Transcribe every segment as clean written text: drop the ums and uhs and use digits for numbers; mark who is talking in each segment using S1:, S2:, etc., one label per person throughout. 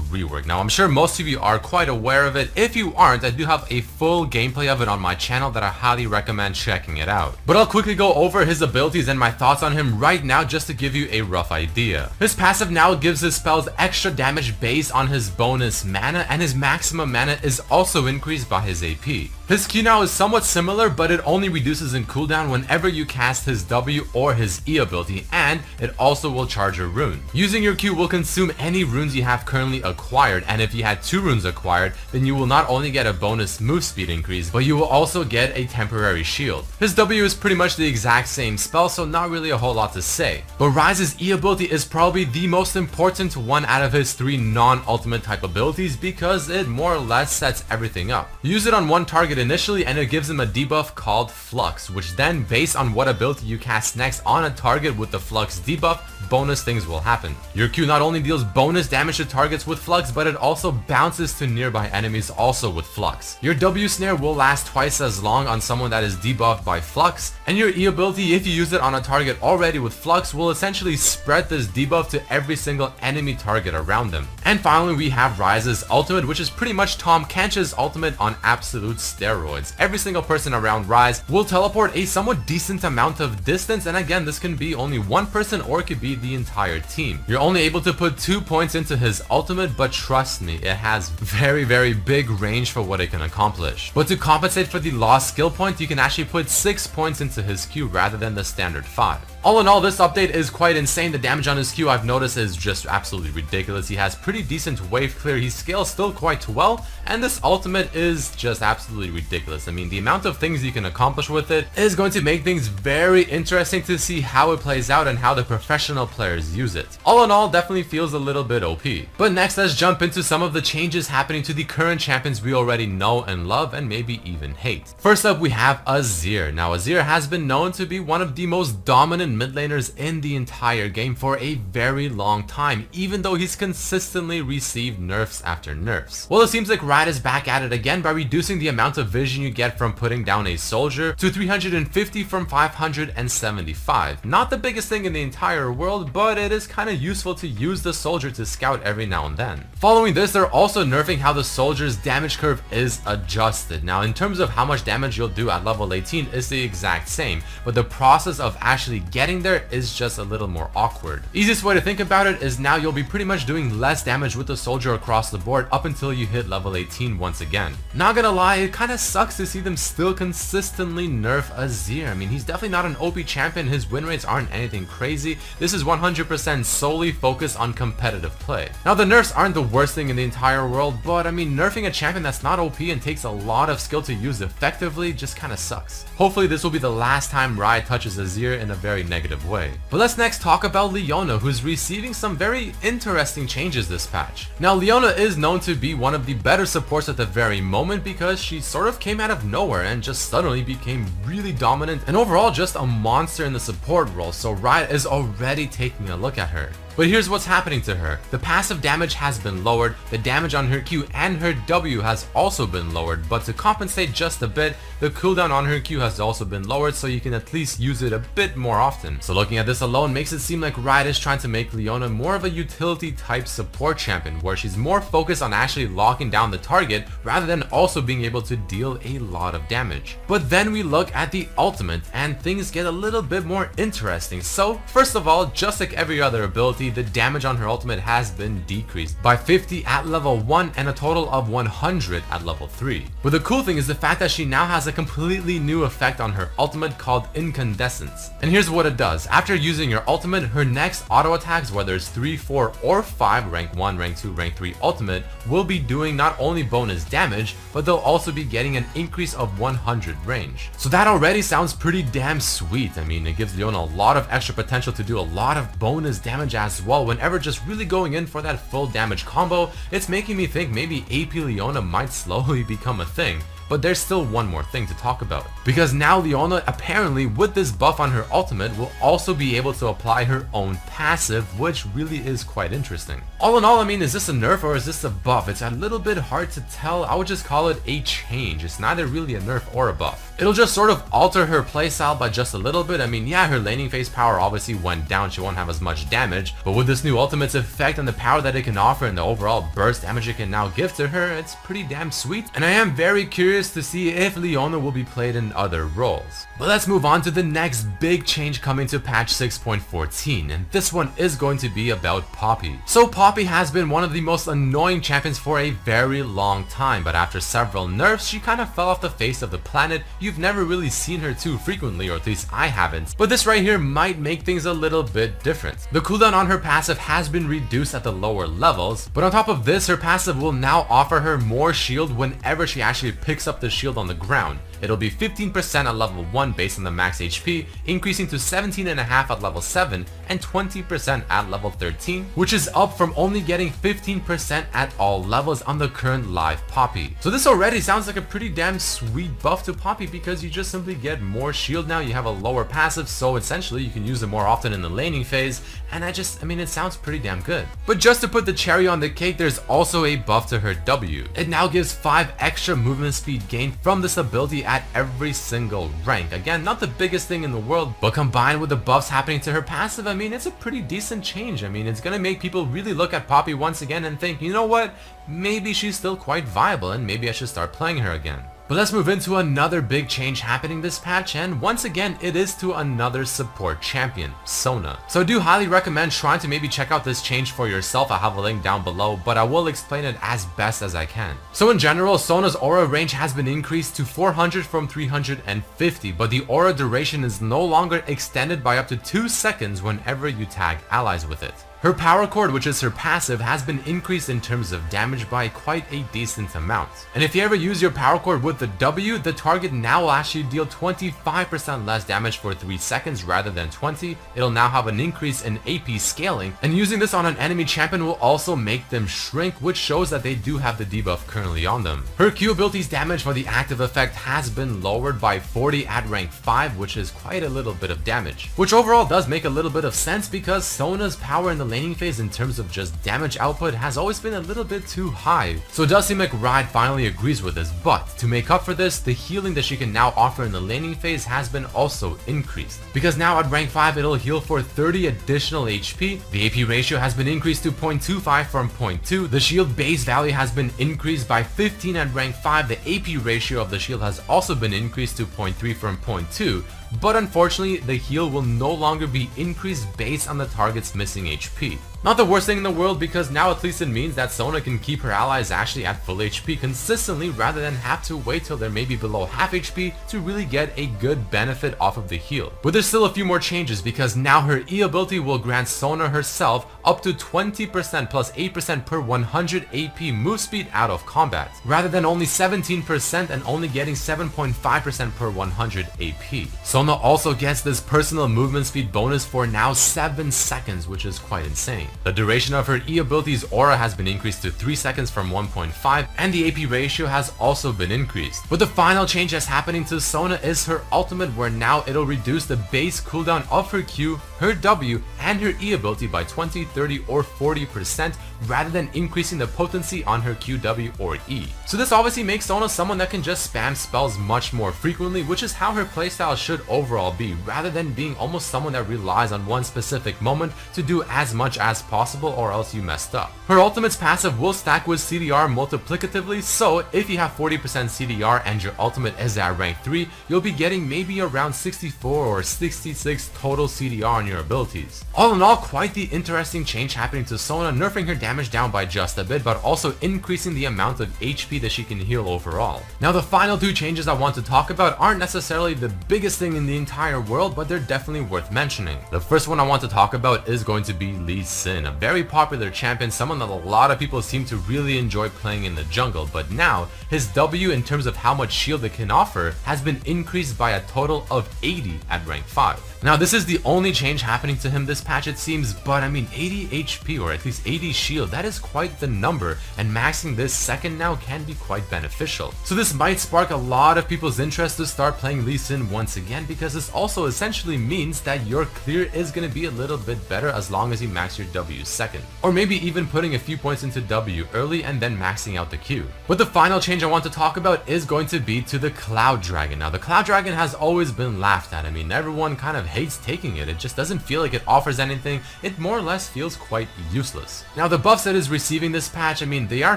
S1: rework. Now, I'm sure most of you are quite aware of it. If you aren't, I do have a full gameplay of it on my channel that I highly recommend checking it out. But I'll quickly go over his abilities and my thoughts on him right now just to give you a rough idea. His passive now gives his spells extra damage based on his bonus mana, and his maximum mana is also increased by his AP. His Q now is somewhat similar, but it only reduces in cooldown whenever you cast his W or his E ability, and it also will charge a rune. Using your Q will consume any runes you have currently acquired, and if you had 2 runes acquired, then you will not only get a bonus move speed increase, but you will also get a temporary shield. His W is pretty much the exact same spell, so not really a whole lot to say. But Ryze's E ability is probably the most important one out of his 3 non-ultimate type abilities because it more or less sets everything up. Use it on one target initially and it gives him a debuff called Flux, which then based on what ability you cast next on a target with the Flux debuff, bonus things will happen. Your Q not only deals bonus damage to targets with Flux, but it also bounces to nearby enemies also with Flux. Your W snare will last twice as long on someone that is debuffed by Flux, and your E ability, if you use it on a target already with Flux, will essentially spread this debuff to every single enemy target around them. And finally, we have Ryze's ultimate, which is pretty much Tahm Kench's ultimate on absolute steroids. Every single person around Ryze will teleport a somewhat decent amount of distance, and again, this can be only one person or it could be the entire team. You're only able to put 2 points into his ultimate, but trust me, it has very big range for what it can accomplish. But to compensate for the lost skill point, you can actually put 6 points into his Q rather than the standard 5. All in all, this update is quite insane. The damage on his Q I've noticed is just absolutely ridiculous. He has pretty decent wave clear, he scales still quite well, and this ultimate is just absolutely ridiculous. I mean, the amount of things you can accomplish with it is going to make things very interesting to see how it plays out and how the professional players use it. All in all, definitely feels a little bit OP. But next, let's jump into some of the changes happening to the current champions we already know and love and maybe even hate. First up, we have Azir. Now, Azir has been known to be one of the most dominant mid laners in the entire game for a very long time, even though he's consistently received nerfs after nerfs. Well, it seems like Riot is back at it again by reducing the amount of vision you get from putting down a soldier to 350 from 575. Not the biggest thing in the entire world, but it is kind of useful to use the soldier to scout every now and then. Following this, they're also nerfing how the soldier's damage curve is adjusted. Now, in terms of how much damage you'll do at level 18 is the exact same, but the process of actually getting there is just a little more awkward. Easiest way to think about it is now you'll be pretty much doing less damage with the soldier across the board up until you hit level 18 once again. Not gonna lie, it kind of sucks to see them still consistently nerf Azir. I mean, he's definitely not an OP champion, his win rates aren't anything crazy. This is 100% solely focused on competitive play. Now, the nerfs aren't the worst thing in the entire world, but I mean, nerfing a champion that's not OP and takes a lot of skill to use effectively just kind of sucks. Hopefully this will be the last time Riot touches Azir in a very negative way. But let's next talk about Leona, who's receiving some very interesting changes this patch. Now, Leona is known to be one of the better supports at the very moment because she sort of came out of nowhere and just suddenly became really dominant and overall just a monster in the support role, so Riot is already taking a look at her. But here's what's happening to her. The passive damage has been lowered, the damage on her Q and her W has also been lowered, but to compensate just a bit, the cooldown on her Q has also been lowered so you can at least use it a bit more often. So looking at this alone makes it seem like Riot is trying to make Leona more of a utility type support champion, where she's more focused on actually locking down the target rather than also being able to deal a lot of damage. But then we look at the ultimate and things get a little bit more interesting. So first of all, just like every other ability, the damage on her ultimate has been decreased by 50 at level 1 and a total of 100 at level 3. But the cool thing is the fact that she now has a completely new effect on her ultimate called Incandescence. And here's what it does. After using your ultimate, her next auto attacks, whether it's 3, 4, or 5 rank 1, rank 2, rank 3 ultimate, will be doing not only bonus damage, but they'll also be getting an increase of 100 range. So that already sounds pretty damn sweet. I mean, it gives Leona a lot of extra potential to do a lot of bonus damage as well whenever just really going in for that full damage combo. It's making me think maybe AP Leona might slowly become a thing. But there's still one more thing to talk about. Because now Leona, apparently with this buff on her ultimate, will also be able to apply her own passive, which really is quite interesting. All in all, I mean, is this a nerf or is this a buff? It's a little bit hard to tell. I would just call it a change. It's neither really a nerf or a buff. It'll just sort of alter her playstyle by just a little bit. I mean, yeah, her laning phase power obviously went down. She won't have as much damage. But with this new ultimate's effect and the power that it can offer and the overall burst damage it can now give to her, it's pretty damn sweet. And I am very curious to see if Leona will be played in other roles. But let's move on to the next big change coming to patch 6.14, and this one is going to be about Poppy. So Poppy has been one of the most annoying champions for a very long time, but after several nerfs, she kind of fell off the face of the planet. You've never really seen her too frequently, or at least I haven't. But this right here might make things a little bit different. The cooldown on her passive has been reduced at the lower levels, but on top of this, her passive will now offer her more shield whenever she actually picks up the shield on the ground. It'll be 15% at level 1 based on the max HP, increasing to 17.5 at level 7 and 20% at level 13, which is up from only getting 15% at all levels on the current live Poppy. So this already sounds like a pretty damn sweet buff to Poppy because you just simply get more shield now, you have a lower passive, so essentially you can use it more often in the laning phase, and I mean, it sounds pretty damn good. But just to put the cherry on the cake, there's also a buff to her W. It now gives 5 extra movement speed gain from this ability at every single rank. Again, not the biggest thing in the world, but combined with the buffs happening to her passive, I mean, it's a pretty decent change. I mean, it's gonna make people really look at Poppy once again and think, you know what, maybe she's still quite viable and maybe I should start playing her again. But let's move into another big change happening this patch, and once again it is to another support champion, Sona. So I do highly recommend trying to maybe check out this change for yourself. I have a link down below, but I will explain it as best as I can. So in general, Sona's aura range has been increased to 400 from 350, but the aura duration is no longer extended by up to 2 seconds whenever you tag allies with it. Her power chord, which is her passive, has been increased in terms of damage by quite a decent amount. And if you ever use your power chord with the W, the target now will actually deal 25% less damage for 3 seconds rather than 20. It'll now have an increase in AP scaling, and using this on an enemy champion will also make them shrink, which shows that they do have the debuff currently on them. Her Q ability's damage for the active effect has been lowered by 40 at rank 5, which is quite a little bit of damage. Which overall does make a little bit of sense because Sona's power in the laning phase in terms of just damage output has always been a little bit too high. So it does seem like Riot finally agrees with this, but to make up for this, the healing that she can now offer in the laning phase has been also increased. Because now at rank 5 it'll heal for 30 additional HP, the AP ratio has been increased to 0.25 from 0.2, the shield base value has been increased by 15 at rank 5, the AP ratio of the shield has also been increased to 0.3 from 0.2, but unfortunately the heal will no longer be increased based on the target's missing HP. Not the worst thing in the world, because now at least it means that Sona can keep her allies actually at full HP consistently rather than have to wait till they're maybe below half HP to really get a good benefit off of the heal. But there's still a few more changes, because now her E ability will grant Sona herself up to 20% plus 8% per 100 AP move speed out of combat, rather than only 17% and only getting 7.5% per 100 AP. Sona also gets this personal movement speed bonus for now 7 seconds, which is quite insane. The duration of her E ability's aura has been increased to 3 seconds from 1.5, and the AP ratio has also been increased. But the final change that's happening to Sona is her ultimate, where now it'll reduce the base cooldown of her Q, her W, and her E ability by 20, 30, or 40% rather than increasing the potency on her Q, W, or E. So this obviously makes Sona someone that can just spam spells much more frequently, which is how her playstyle should overall be, rather than being almost someone that relies on one specific moment to do as much as possible or else you messed up. Her ultimate's passive will stack with CDR multiplicatively, so if you have 40% CDR and your ultimate is at rank 3, you'll be getting maybe around 64 or 66 total CDR on your abilities. All in all, quite the interesting change happening to Sona, nerfing her damage down by just a bit, but also increasing the amount of HP that she can heal overall. Now the final 2 changes I want to talk about aren't necessarily the biggest thing in the entire world, but they're definitely worth mentioning. The first one I want to talk about is going to be Lee Sin, a very popular champion, someone that a lot of people seem to really enjoy playing in the jungle, but now his W in terms of how much shield it can offer has been increased by a total of 80 at rank 5. Now this is the only change happening to him this patch it seems, but I mean 80 HP or at least 80 shield, that is quite the number, and maxing this second now can be quite beneficial. So this might spark a lot of people's interest to start playing Lee Sin once again, because this also essentially means that your clear is going to be a little bit better as long as you max your W second. Or maybe even putting a few points into W early and then maxing out the Q. But the final change I want to talk about is going to be to the Cloud Dragon. Now the Cloud Dragon has always been laughed at. I mean, everyone kind of hates taking it. It just doesn't feel like it offers anything. It more or less feels quite useless. Now the buffs that is receiving this patch, I mean, they are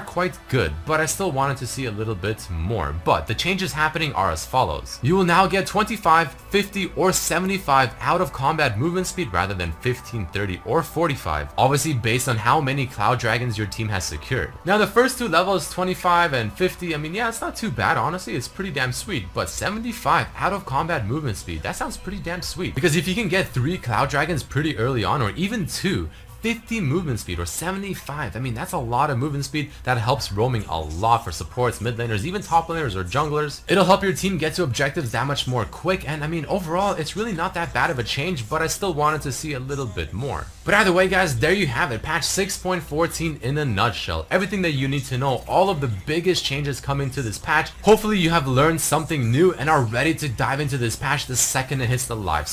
S1: quite good, but I still wanted to see a little bit more. But the changes happening are as follows. You will now get 25, 50, or 75 out of combat movement speed rather than 15, 30, or 45. Obviously based on how many Cloud Dragons your team has secured. Now the first two levels, 25 and 50, I mean, yeah, it's not too bad, honestly. It's pretty damn sweet. But 75 out of combat movement speed, that sounds pretty damn sweet. Because if you can get 3 Cloud Dragons pretty early on, or even 2, 50 movement speed or 75, I mean, that's a lot of movement speed that helps roaming a lot for supports, mid laners, even top laners or junglers. It'll help your team get to objectives that much more quick, and I mean, overall, it's really not that bad of a change, but I still wanted to see a little bit more. But either way, guys, there you have it, patch 6.14 in a nutshell. Everything that you need to know, all of the biggest changes coming to this patch. Hopefully you have learned something new and are ready to dive into this patch the second it hits the live